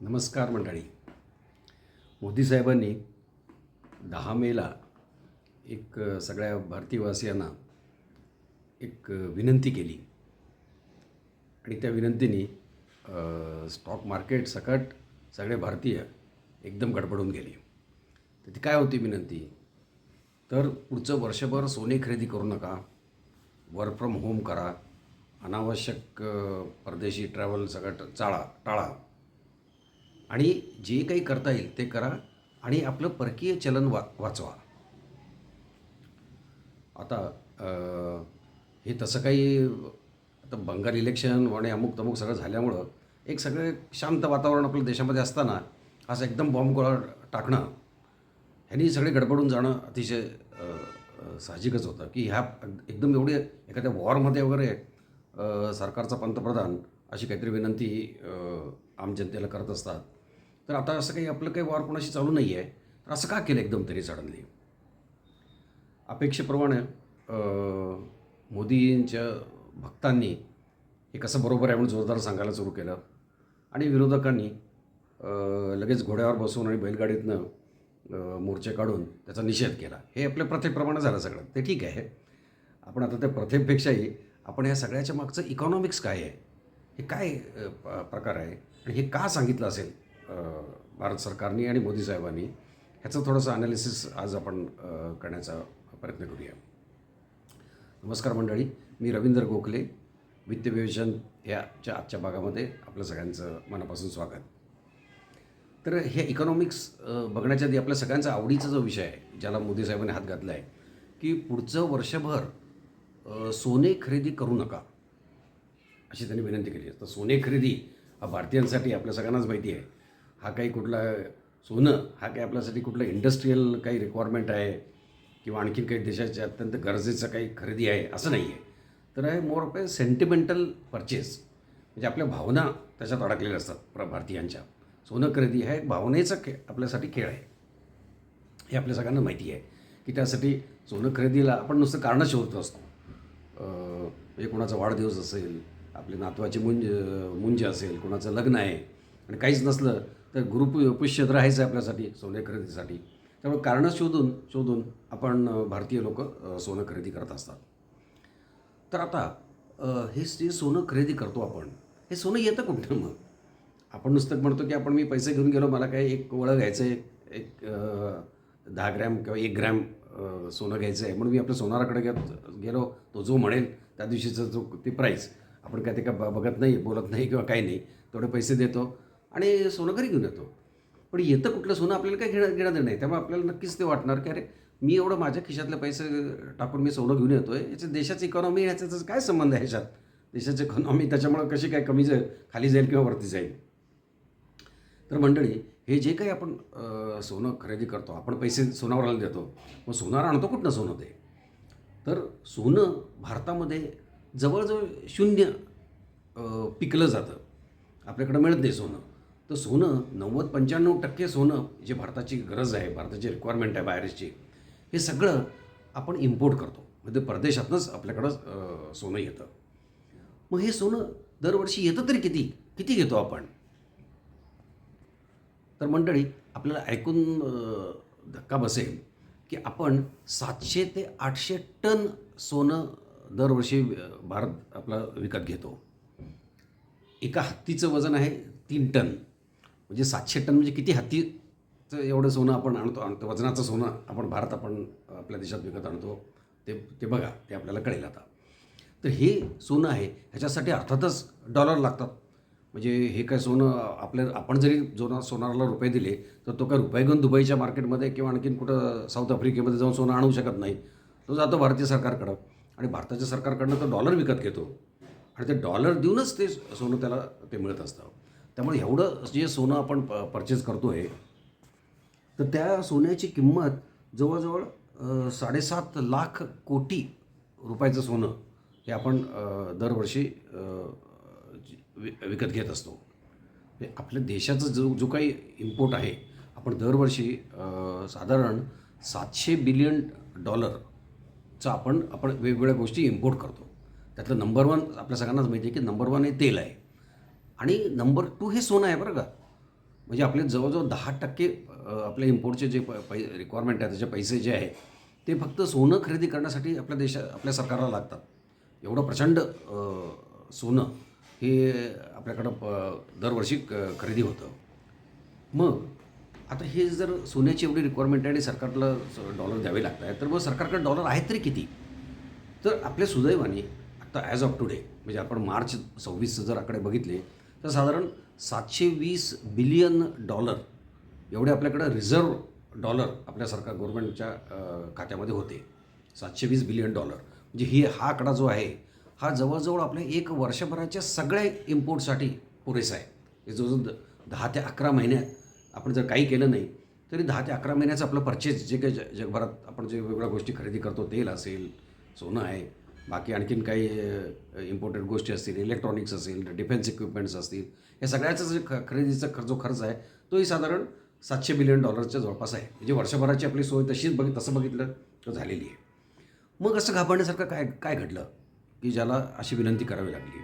नमस्कार मंडळी. मोदी साहेबांनी 10 मेला सगळ्या भारतीयवासियांना विनंती केली आणि त्या विनंतीने स्टॉक मार्केट सकट सगळे भारतीय एकदम गडबडून गेले. तर ती काय होती विनंती? तर पुढचं वर्षभर सोने खरेदी करू नका, वर्क फ्रॉम होम करा, अनावश्यक परदेशी ट्रॅव्हल सगळं टाळा आणि जे काही करता येईल ते करा आणि आपलं परकीय चलन वाचवा. आता हे तसं काही आता बंगाल इलेक्शन आणि अमुक तमुक सगळं झाल्यामुळं एक सगळे शांत वातावरण आपल्या देशामध्ये असताना असं एकदम बॉम्ब गोळा टाकणं ह्यांनी सगळे गडबडून जाणं अतिशय साहजिकच होतं की ह्या एकदम एवढी एखाद्या वॉरमध्ये वगैरे सरकारचा पंतप्रधान अशी काहीतरी विनंती आम जनतेला करत असतात. तर आता असं काही आपलं काही वॉर कोणाशी चालू नाही आहे, तर असं का केलं एकदम तरी सडनली? अपेक्षेप्रमाणे मोदींच्या भक्तांनी हे कसं बरोबर आहे म्हणून जोरदार सांगायला सुरू केलं आणि विरोधकांनी लगेच घोड्यावर बसून आणि बैलगाडीतनं मोर्चे काढून त्याचा निषेध केला. हे आपल्या प्रथेप्रमाणे झालं सगळं, ते ठीक आहे. आपण आता त्या प्रथेपेक्षाही आपण ह्या सगळ्याच्या मागचं इकॉनॉमिक्स काय आहे, हे काय प्रकार आहे आणि हे का सांगितलं असेल भारत सरकारने आणि मोदी साहेबांनी, ह्याचं थोडंसं ॲनालिसिस आज आपण करण्याचा प्रयत्न करूया. नमस्कार मंडळी, मी रवींद्र गोखले. वित्त विवेचन याच्या आजच्या भागामध्ये आपलं सगळ्यांचं मनापासून स्वागत. तर हे इकॉनॉमिक्स बघण्याच्या आधी आपल्या सगळ्यांचा आवडीचा जो विषय आहे, ज्याला मोदी साहेबांनी हात घातला आहे, की पुढचं वर्षभर सोने खरेदी करू नका अशी त्यांनी विनंती केली. तर सोने खरेदी हा भारतीयांसाठी आपल्या सगळ्यांनाच माहिती आहे, हा काही कुठला सोनं हा काही आपल्यासाठी कुठलं इंडस्ट्रीयल काही रिक्वायरमेंट आहे किंवा आणखीन काही देशाच्या अत्यंत गरजेचं काही खरेदी आहे असं नाही आहे. तर हे more of A sentimental purchase, म्हणजे आपल्या भावना त्याच्यात अडकलेल्या असतात भारतीयांच्या. सोनं खरेदी हा एक भावनेचा आपल्यासाठी खेळ आहे, हे आपल्या सगळ्यांना माहिती आहे की त्यासाठी सोनं खरेदीला आपण नुसतं कारणं शोधत असतो. म्हणजे कोणाचा वाढदिवस असेल, आपली नातवाची मुंज असेल, कोणाचं लग्न आहे आणि काहीच नसलं तर गुरुपुष्य राहायचं आहे आपल्यासाठी सोने खरेदीसाठी. त्यामुळे कारणं शोधून आपण भारतीय लोक सोनं खरेदी करत असतात. तर आता हे जे सोनं खरेदी करतो आपण, हे सोनं येतं कुठं? मग आपण नुसतं म्हणतो की आपण मी पैसे घेऊन गेलो, मला काय एक वळं घ्यायचं आहे, एक 10 ग्रॅम किंवा 1 ग्रॅम सोनं घ्यायचं आहे म्हणून मी आपल्या सोनाराकडे गेलो. तो जो म्हणेल त्या दिवशीचं जो ती प्राईस, आपण काय ते का बघत नाही, बोलत नाही किंवा काही नाही, तेवढे पैसे देतो आणि सोनं घरी घेऊन येतो. पण येतं कुठलं सोनं आपल्याला काय घेणं देणं नाही. त्यामुळे आपल्याला नक्कीच ते वाटणार की अरे, मी एवढं माझ्या खिशातले पैसे टाकून मी सोनं घेऊन येतो आहे, याच्या देशाची इकॉनॉमी ह्याच्याच काय संबंध आहे ह्याच्यात? देशाची इकॉनॉमी त्याच्यामुळं कशी काय कमी जाईल, खाली जाईल किंवा वरती जाईल? तर मंडळी, हे जे काही आपण सोनं खरेदी करतो, आपण पैसे सोनावराला देतो, मग सोनार आणतो कुठनं सोनं ते? तर सोनं भारतामध्ये जवळजवळ 0 पिकलं जातं, आपल्याकडं मिळत नाही सोनं. तर सोनं 90-95% सोनं जे भारताची गरज आहे, भारताची रिक्वायरमेंट आहे बाहेरची, हे सगळं आपण इम्पोर्ट करतो. म्हणजे परदेशातनंच आपल्याकडं सोनं येतं. मग हे सोनं दरवर्षी येतं तरी किती घेतो आपण? तर मंडळी, आपल्याला ऐकून धक्का बसेल की आपण 700 ते 800 टन सोनं दरवर्षी भारत आपला विकत घेतो. एका हत्तीचं वजन आहे 3 टन. म्हणजे 700 टन म्हणजे किती हत्तीचं एवढं सोनं आपण आणतो वजनाचं सोनं आपण आपल्या देशात विकत आणतो, ते बघा, ते आपल्याला कळेल आता. तर हे सोनं आहे, ह्याच्यासाठी अर्थातच डॉलर लागतात. म्हणजे हे काय सोनं आपण जरी सोनाराला रुपये दिले तर तो काय रुपये घेऊन दुबईच्या मार्केटमध्ये किंवा आणखीन कुठं साऊथ आफ्रिकेमध्ये जाऊन सोनं आणू शकत नाही. तो जातो भारतीय सरकारकडं आणि भारताच्या सरकारकडनं तो डॉलर विकत घेतो आणि ते डॉलर देऊनच ते सोनं त्याला ते मिळत असतं. त्यामुळे एवढं जे सोनं आपण परचेस करतो आहे, तर त्या सोन्याची किंमत जवळजवळ 7.5 लाख कोटी रुपयाचं सोनं हे आपण दरवर्षी विकत घेत असतो. आपल्या देशाचा जो काही इम्पोर्ट आहे, आपण दरवर्षी साधारण $700 बिलियन आपण वेगवेगळ्या गोष्टी इम्पोर्ट करतो. त्यातलं नंबर 1 आपल्या सगळ्यांनाच माहिती आहे की नंबर 1 हे तेल आहे आणि नंबर 2 हे सोनं आहे बरं का. म्हणजे आपले जवळजवळ 10% आपल्या इम्पोर्टचे जे रिक्वायरमेंट आहे त्याचे पैसे जे आहे ते फक्त सोनं खरेदी करण्यासाठी आपल्या सरकारला लागतात. एवढं प्रचंड सोनं हे आपल्याकडं दरवर्षी खरेदी होतं. मग आता हे जर सोन्याची एवढी रिक्वायरमेंट आहे आणि सरकारला डॉलर द्यावे लागत आहे, तर मग सरकारकडे डॉलर आहेत तरी किती? तर आपल्या सुदैवाने आता ॲज ऑफ टुडे म्हणजे आपण मार्च 26 जर आकडे बघितले तर साधारण $720 बिलियन एवढे आपल्याकडं रिझर्व्ह डॉलर आपल्या सरकार गव्हर्नमेंटच्या खात्यामध्ये होते. $720 बिलियन म्हणजे हा आकडा जो आहे हा जवळजवळ आपल्या एक वर्षभराच्या सगळ्या इम्पोर्टसाठी पुरेसा आहे. हे जवळजवळ 10 ते 11 महिन्यात आपण जर काही केलं नाही तरी 10 ते 11 महिन्याचं आपलं परचेस जे काही जगभरात आपण जे वेगवेगळ्या गोष्टी खरेदी करतो, तेल असेल, सोनं आहे, बाकी आणखीन काही इम्पॉर्टंट गोष्टी असतील, इलेक्ट्रॉनिक्स असेल, डिफेन्स इक्विपमेंट्स असतील, या सगळ्याचा जे खरेदीचा जो खर्च आहे तोही साधारण $700 बिलियन जवळपास आहे. म्हणजे वर्षभराची आपली सोय तसं बघितलं तर झालेली आहे. मग असं घाबरण्यासारखं काय काय घडलं की ज्याला अशी विनंती करावी लागली?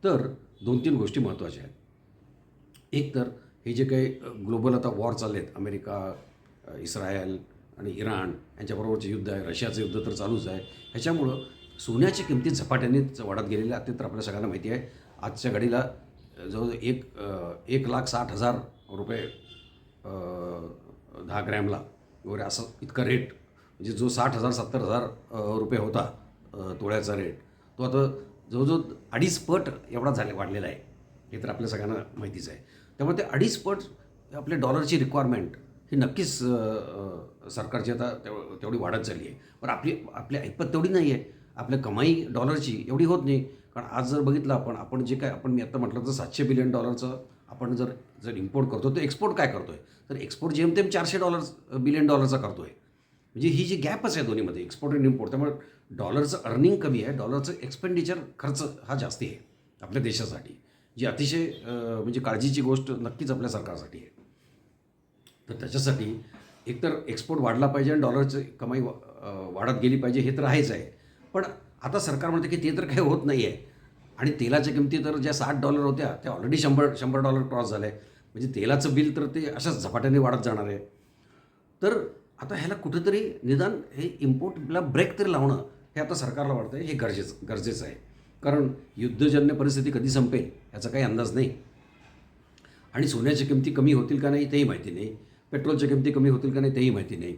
तर 2-3 गोष्टी महत्त्वाच्या आहेत. एक तर हे जे काही ग्लोबल आता वॉर चालले आहेत, अमेरिका, इस्रायल आणि इराण यांच्याबरोबरचे युद्ध आहे, रशियाचं युद्ध तर चालूच आहे. ह्याच्यामुळं सोन्याची किमती झपाट्यानेच वाढत गेलेल्या आहेत. ते तर आपल्या सगळ्यांना माहिती आहे. आजच्या घडीला जवळजवळ 1,60,000 रुपये 10 ग्रॅमला वगैरे असं इतका रेट, म्हणजे जो 60,000-70,000 रुपये होता तोळ्याचा रेट, तो आता जवळजवळ 2.5 पट एवढा वाढलेला आहे. हे तर आपल्या सगळ्यांना माहितीच आहे. त्यामुळे ते 2.5 पट आपल्या डॉलरची रिक्वायरमेंट ही नक्कीच सरकारची आता तेवढी वाढत चालली आहे. पण आपली ऐपत तेवढी नाही आहे. आपल्या कमाई डॉलरची एवढी होत नाही. कारण आज जर बघितलं आपण जे काय मी आत्ता म्हटलं तर $700 बिलियन आपण जर जर इम्पोर्ट करतो तर एक्सपोर्ट काय करतो आहे? तर एक्सपोर्ट जेमतेम $400 बिलियन करतो आहे. म्हणजे ही जी गॅपच आहे दोन्हीमध्ये, एक्सपोर्ट आणि इम्पोर्ट. त्यामुळे डॉलरचं अर्निंग कमी आहे, डॉलरचं एक्सपेंडिचर खर्च हा जास्ती आहे आपल्या देशासाठी, जी अतिशय म्हणजे काळजीची गोष्ट नक्कीच आपल्या सरकारसाठी आहे. तर त्याच्यासाठी एकतर एक्सपोर्ट वाढला पाहिजे आणि डॉलरची कमाई वाढत गेली पाहिजे, हे तर आहेच आहे. पण आता सरकार म्हणते की ते तर काही होत नाही आहे आणि तेलाच्या किमती तर ज्या $60 होत्या त्या ऑलरेडी $100 क्रॉस झाल्या आहे. म्हणजे तेलाचं बिल तर ते अशाच झपाट्याने वाढत जाणार आहे. तर आता ह्याला कुठेतरी निदान हे इम्पोर्टला ब्रेक तरी लावणं हे आता सरकारला वाटतं आहे हे गरजेचं आहे. कारण युद्धजन्य परिस्थिती कधी संपेल याचा काही अंदाज नाही आणि सोन्याच्या किमती कमी होतील का नाही तेही माहिती नाही, पेट्रोलच्या किमती कमी होतील का नाही तेही माहिती नाही.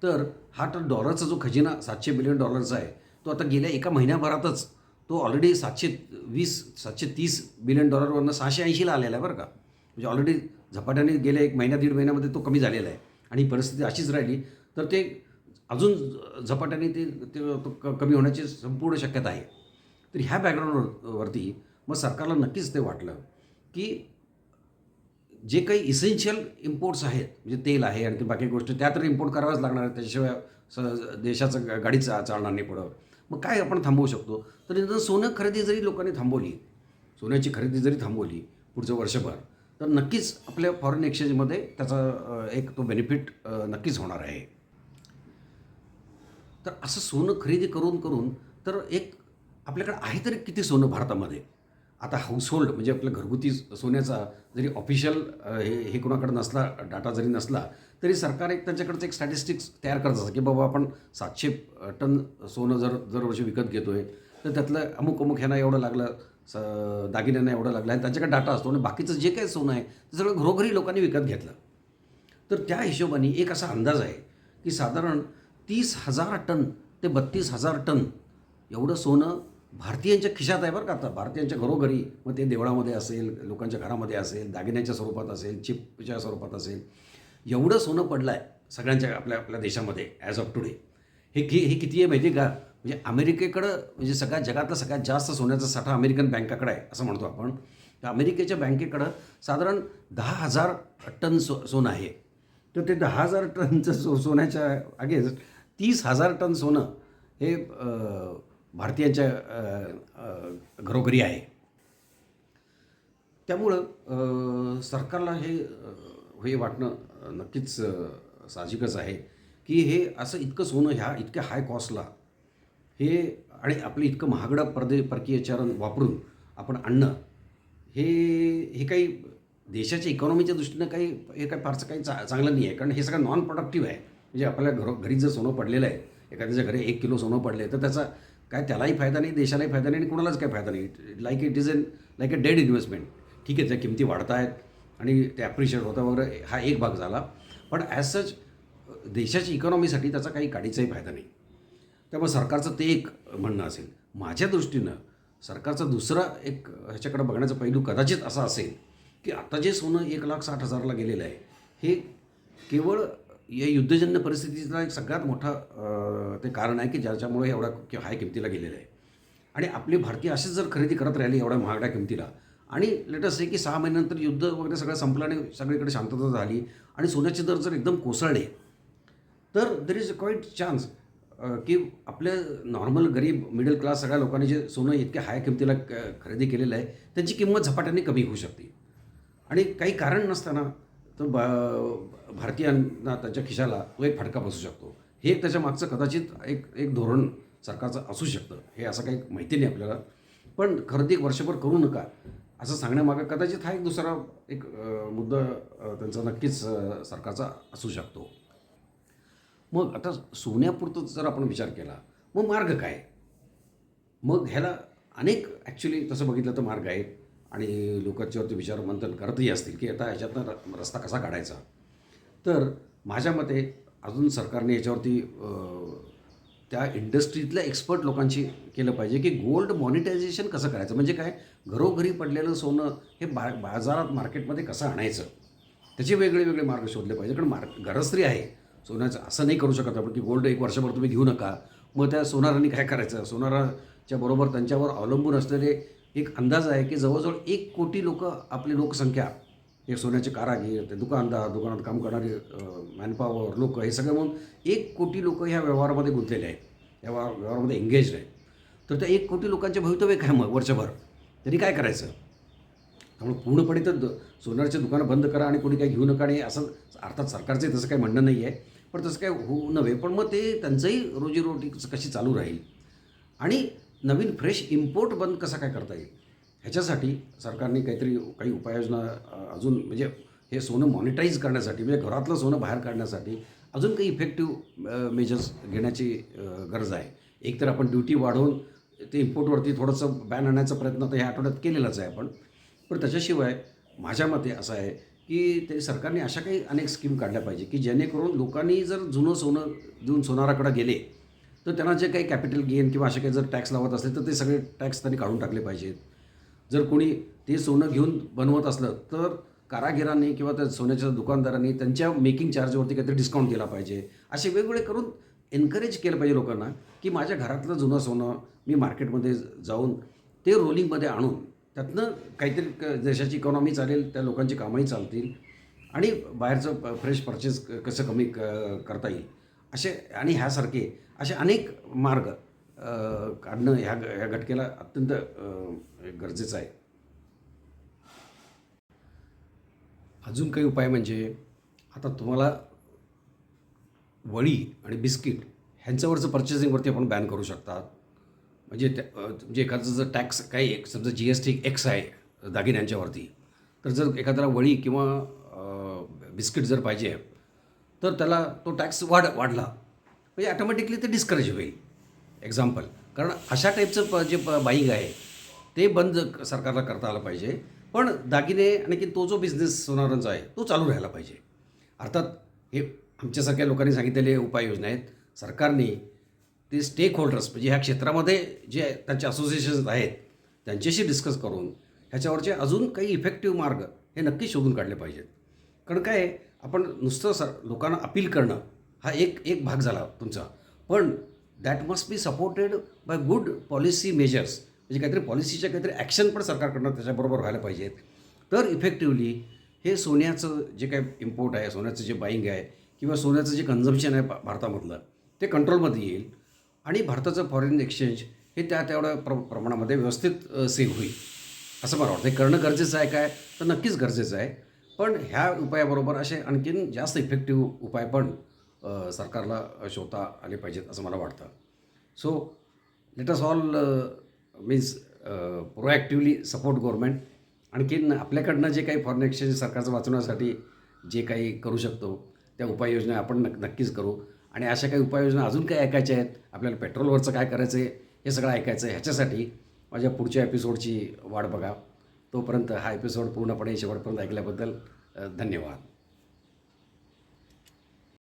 तर हा तर डॉलरचा जो खजिना $700 बिलियन आहे तो आता गेल्या एका महिन्याभरातच तो ऑलरेडी $730 बिलियन 680ला आलेला आहे बरं का. म्हणजे ऑलरेडी झपाट्याने गेल्या एक महिना दीड महिन्यामध्ये तो कमी झालेला आहे आणि परिस्थिती अशीच राहिली तर ते अजून झपाट्याने कमी होण्याची संपूर्ण शक्यता आहे. तर ह्या बॅकग्राऊंडवरती मग सरकारला नक्कीच ते वाटलं की जे काही इसेन्शियल इम्पोर्ट्स आहेत, म्हणजे तेल आहे आणखी बाकी गोष्टी त्या तर इम्पोर्ट कराव्याच लागणार आहेत, त्याच्याशिवाय देशाचं गाडी चालणार नाही पुढं. मग काय आपण थांबवू शकतो? तर निदान सोनं खरेदी जरी लोकांनी थांबवली, सोन्याची खरेदी जरी थांबवली पुढचं वर्षभर, तर नक्कीच आपल्या फॉरेन एक्सचेंजमध्ये त्याचा एक तो बेनिफिट नक्कीच होणार आहे. तर असं सोनं खरेदी करून तर एक आपल्याकडे आहे तरी किती सोनं भारतामध्ये? आता हाऊसहोल्ड म्हणजे आपल्या घरगुती सोन्याचा जरी ऑफिशियल हे कोणाकडे नसला, डाटा जरी नसला, तरी सरकार एक त्यांच्याकडचं एक स्टॅटिस्टिक्स तयार करत असतं की बाबा आपण 700 टन सोनं दरवर्षी विकत घेतो आहे, तर त्यातलं अमुक ह्यांना एवढं लागलं, दागिन्यांना एवढं लागलं आणि त्यांच्याकडे डाटा असतो आणि बाकीचं जे काही सोनं आहे ते सगळं घरोघरी लोकांनी विकत घेतलं. तर त्या हिशोबाने एक असा अंदाज आहे की साधारण 30,000 टन ते 32,000 टन एवढं सोनं भारतीयांच्या खिशात आहे बरं का. आता भारतीयांच्या घरोघरी, मग ते देवळामध्ये असेल, लोकांच्या घरामध्ये असेल, दागिन्याच्या स्वरूपात असेल, चिपच्या स्वरूपात असेल, एवढं सोनं पडलं आहे सगळ्यांच्या आपल्या देशामध्ये ॲज ऑफ टुडे. हे किती आहे माहिती आहे का? म्हणजे अमेरिकेकडं म्हणजे जगातला सगळ्यात जास्त सोन्याचा साठा अमेरिकन बँकाकडे आहे असं म्हणतो आपण. तर अमेरिकेच्या बँकेकडं साधारण 10,000 टन सोनं आहे. तर ते 10,000 टनचं सोन्याच्या अगेन्स्ट 30,000 टन सोनं हे भारतीयांच्या घरोघरी आहे. त्यामुळं सरकारला हे वाटणं नक्कीच साहजिकच आहे की हे असं इतकं सोनं ह्या इतक्या हाय कॉस्टला हे आणि आपलं इतकं महागडं परकीय चलन वापरून आपण आणणं हे काही देशाच्या इकॉनॉमीच्या दृष्टीनं काही हे काही फारसं काही चांगलं नाही आहे, कारण हे सगळं नॉन प्रोडक्टिव्ह आहे. म्हणजे आपल्या घरी जर सोनं पडलेलं आहे, एखाद्याच्या घरी 1 किलो सोनं पडलं आहे, तर त्याचा काय त्यालाही फायदा नाही, देशालाही फायदा नाही आणि कोणालाच काही फायदा नाही. Like it is like a dead investment. ठीक आहे, त्या किमती वाढत आहेत आणि ते ॲप्रिशिएट होतं वगैरे, हा एक भाग झाला. पण ॲज सच देशाच्या इकॉनॉमीसाठी त्याचा काही काडीचाही फायदा नाही. त्यामुळे सरकारचं ते एक म्हणणं असेल. माझ्या दृष्टीनं सरकारचा दुसरा एक ह्याच्याकडे बघण्याचा पैलू कदाचित असा असेल, की आता जे सोनं 1,60,000ला गेलेलं आहे, हे केवळ या युद्धजन्य परिस्थितीचा एक सगळ्यात मोठा ते कारण आहे, की ज्याच्यामुळे एवढ्या हाय किमतीला गेलेलं आहे. आणि आपली भारतीय अशीच जर खरेदी करत राहिली एवढ्या महागड्या किमतीला, आणि लेट अस से की 6 महिन्यानंतर युद्ध वगैरे सगळं संपलं आणि सगळीकडे शांतता झाली आणि सोन्याचे दर जर एकदम कोसळले, तर there is a quiet chance की आपल्या नॉर्मल गरीब मिडल क्लास सगळ्या लोकांनी जे सोनं इतक्या हाय किमतीला खरेदी केलेलं आहे, त्यांची किंमत झपाट्याने कमी होऊ शकते. आणि काही कारण नसताना तर भारतीयांना त्यांच्या खिशाला तो एक फटका बसू शकतो. हे एक त्याच्या मागचं कदाचित एक एक धोरण सरकारचं असू शकतं. हे असं काही माहिती नाही आपल्याला. पण खरेदी वर्षभर करू नका असं सांगण्यामागं कदाचित हा एक दुसरा एक मुद्दा त्यांचा नक्कीच सरकारचा असू शकतो. मग आता सोन्यापुरतं जर आपण विचार केला, मग मार्ग काय? मग ह्याला अनेक ॲक्च्युली तसं बघितलं तर मार्ग आहेत आणि लोक त्याच्यावरती विचारमंथन करतही असतील, की आता ह्याच्यातनं रस्ता कसा काढायचा. तर माझ्या मते अजून सरकारने याच्यावरती त्या इंडस्ट्रीतल्या एक्सपर्ट लोकांशी केलं पाहिजे, की गोल्ड मॉनिटायझेशन कसं करायचं. म्हणजे काय, घरोघरी पडलेलं सोनं हे बाजारात मार्केटमध्ये कसं आणायचं, त्याचे वेगळे वेगळे मार्ग शोधले पाहिजे. कारण गरज तरी आहे सोन्याचं. असं नाही करू शकत आपण, की गोल्ड एक वर्षभर तुम्ही घेऊ नका. मग त्या सोनारांनी काय करायचं. सोनाराच्या बरोबर त्यांच्यावर अवलंबून असलेले एक अंदाज आहे, की जवळजवळ 1 कोटी लोकं, आपली लोकसंख्या, हे सोन्याचे कारागीर, ते दुकानदार, दुकानात काम करणारे मॅनपॉवर लोकं, हे सगळे म्हणून 1 कोटी लोकं ह्या व्यवहारामध्ये गुंतलेले आहेत, या व्यवहारामध्ये एंगेज्ड आहेत. तर त्या 1 कोटी लोकांचे भवितव्य काय मग वर्षभर, त्यांनी काय करायचं. त्यामुळे पूर्णपणे तर सोनाराची दुकानं बंद करा आणि कोणी काही घेऊ नका, आणि असं अर्थात सरकारचं तसं काही म्हणणं नाही आहे, पण तसं काही होऊ नये. पण मग ते त्यांचंही रोजीरोटी कशी चालू राहील आणि नवीन फ्रेश इम्पोर्ट बंद कसा काय करता येईल, ह्याच्यासाठी सरकारने काही उपाययोजना अजून, म्हणजे हे सोनं मॉनिटाईज करण्यासाठी, म्हणजे घरातलं सोनं बाहेर काढण्यासाठी अजून काही इफेक्टिव्ह मेजर्स घेण्याची गरज आहे. एकतर आपण ड्युटी वाढवून ते इम्पोर्टवरती थोडंसं बॅन आणण्याचा प्रयत्न तर ह्या आठवड्यात केलेलाच आहे आपण. पण त्याच्याशिवाय माझ्या मते असं आहे, की ते सरकारने अशा काही अनेक स्कीम काढल्या पाहिजे, की जेणेकरून लोकांनी जर जुनं सोनं देऊन सोनाराकडे गेले, तर त्यांना जे काही कॅपिटल गेन किंवा असे काही जर टॅक्स लावत असले, तर ते सगळे टॅक्स त्यांनी काढून टाकले पाहिजेत. जर कोणी ते सोनं घेऊन बनवत असलं, तर कारागिरांनी किंवा त्या सोन्याच्या दुकानदारांनी त्यांच्या मेकिंग चार्जवरती काहीतरी डिस्काउंट दिला पाहिजे. असे वेगवेगळे करून एन्करेज केलं पाहिजे लोकांना, की माझ्या घरातलं जुनं सोनं मी मार्केटमध्ये जाऊन ते रोलिंगमध्ये आणून त्यातनं काहीतरी देशाची इकॉनॉमी चालेल, त्या लोकांची कामंही चालतील आणि बाहेरचं फ्रेश परचेस कसं कमी करता येईल, असे आणि ह्यासारखे असे अनेक मार्ग काढणं ह्या घटकेला अत्यंत गरजेचं आहे. अजून काही उपाय म्हणजे, आता तुम्हाला वळी आणि बिस्किट ह्यांच्यावरचं पर्चेसिंगवरती आपण बॅन करू शकता. म्हणजे म्हणजे एखादं जर टॅक्स काही एक समजा GST एक्स आहे दागिन्यांच्यावरती, तर जर एखाद्याला वळी किंवा बिस्किट जर पाहिजे, तर त्याला तो टॅक्स वाढला म्हणजे ॲटोमॅटिकली ते डिस्करेज होईल. एक्झाम्पल, कारण अशा टाईपचं जे बाईंग आहे ते बंद सरकारला करता आलं पाहिजे. पण दागिने आणखी तो जो बिझनेस सोनारांचा आहे तो चालू राहायला पाहिजे. अर्थात हे आमच्यासारख्या लोकांनी सांगितलेले उपाययोजना आहेत. सरकारने ते स्टेक होल्डर्स, म्हणजे ह्या क्षेत्रामध्ये जे त्यांचे असोसिएशन्स आहेत त्यांच्याशी डिस्कस करून ह्याच्यावरचे अजून काही इफेक्टिव्ह मार्ग हे नक्की शोधून काढले पाहिजेत. कारण काय आहे, आपण नुसतं लोकांना अपील करणं हा एक एक भाग झाला तुमचा, पण that must be supported by good policy measures. म्हणजे काहीतरी पॉलिसीच्या काहीतरी ॲक्शन पण सरकारकडनं त्याच्याबरोबर व्हायला पाहिजेत. तर इफेक्टिव्हली हे सोन्याचं जे काही इम्पोर्ट आहे, सोन्याचं जे बाईंग आहे किंवा सोन्याचं जे कन्झम्पशन आहे भारतामधलं, ते कंट्रोलमध्ये येईल आणि भारताचं फॉरेन एक्सचेंज हे तेवढ्या प्रमाणामध्ये व्यवस्थित सेव्ह होईल असं मला वाटतं. हे करणं गरजेचं आहे काय, तर नक्कीच गरजेचं आहे. पण ह्या उपायाबरोबर असे आणखीन जास्त इफेक्टिव्ह उपाय पण सरकारला शोधता आले पाहिजेत असं मला वाटतं. So let us all means proactively support government आणखीन आपल्याकडनं जे काही फॉरेन एक्सचेंज सरकारचं वाचवण्यासाठी जे काही करू शकतो त्या उपाययोजना आपण नक्कीच करू. आणि अशा काही उपाययोजना अजून काही ऐकायच्या आहेत, आपल्याला पेट्रोलवरचं काय करायचं आहे हे सगळं ऐकायचं आहे, ह्याच्यासाठी माझ्या पुढच्या एपिसोडची वाट बघा. तोपर्यंत हा एपिसोड पूर्णपणे शेवटपर्यंत ऐकल्याबद्दल धन्यवाद.